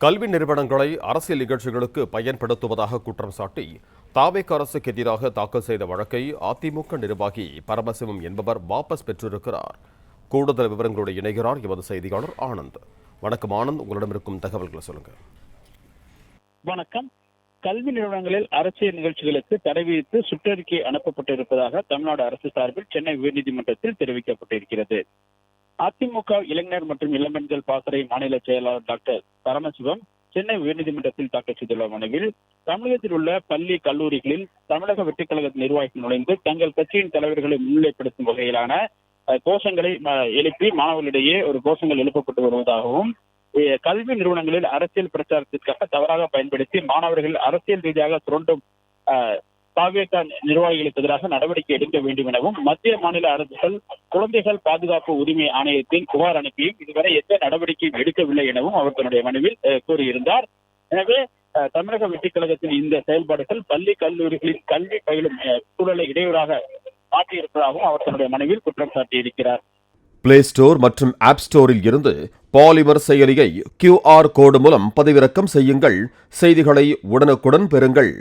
கல்வி நிறுவனங்களை அரசியல் நிகழ்ச்சிகளுக்கு பயன்படுத்துவதாக குற்றம் சாட்டி தாவேக அரசுக்கு எதிராக தாக்கல் செய்த வழக்கை அதிமுக நிர்வாகி பரமசிவம் என்பவர் வாபஸ் பெற்றிருக்கிறார். கூடுதல் விவரங்களோடு இணைகிறார் எமது செய்தியாளர் ஆனந்த். வணக்கம் ஆனந்த், உங்களிடம் இருக்கும் தகவல்களை சொல்லுங்க. வணக்கம். கல்வி நிறுவனங்களில் அரசியல் நிகழ்ச்சிகளுக்கு தடை விதித்து சுற்றறிக்கை அனுப்பப்பட்டிருப்பதாக தமிழ்நாடு அரசு சார்பில் சென்னை உயர்நீதிமன்றத்தில் தெரிவிக்கப்பட்டிருக்கிறது. அதிமுக இளைஞர் மற்றும் இளம்பெண்கள் பாசறை மாநில செயலாளர் டாக்டர் பரமசிவம் சென்னை உயர்நீதிமன்றத்தில் தாக்கல் செய்துள்ள மனுவில் தமிழகத்தில் உள்ள பள்ளி கல்லூரிகளில் தமிழக வெற்றிக் கழக நிர்வாகிகள் நுழைந்து தங்கள் கட்சியின் தலைவர்களை முன்னிலைப்படுத்தும் வகையிலான கோஷங்களை எழுப்பி மாணவர்களிடையே ஒரு கோஷங்கள் எழுப்பப்பட்டு வருவதாகவும், கல்வி நிறுவனங்களில் அரசியல் பிரச்சாரத்திற்காக தவறாக பயன்படுத்தி மாணவர்கள் அரசியல் ரீதியாக சுரண்டும் தாவேக நிர்வாகிகளுக்கு எதிராக நடவடிக்கை எடுக்க வேண்டும் எனவும் மத்திய மாநில அரசுகள் குழந்தைகள் பாதுகாப்பு உரிமை ஆணையத்தின் புகார் அனுப்பியும் இதுவரை எந்த நடவடிக்கையும் எடுக்கவில்லை எனவும் அவர் தன்னுடைய மனுவில் கூறியிருந்தார். எனவே தமிழக வெற்றிக் கழகத்தின் இந்த செயல்பாடுகள் பள்ளி கல்லூரிகளில் கல்வி பயிலும் சூழலை இடையூறாக மாற்றியிருப்பதாகவும் அவர் தன்னுடைய மனுவில் குற்றம் சாட்டியிருக்கிறார். பிளே ஸ்டோர் மற்றும் ஆப் ஸ்டோரில் இருந்து பாலிமர் செயலியை QR கோடு மூலம் பதிவிறக்கம் செய்யுங்கள். செய்திகளை உடனுக்குடன் பெறுங்கள்.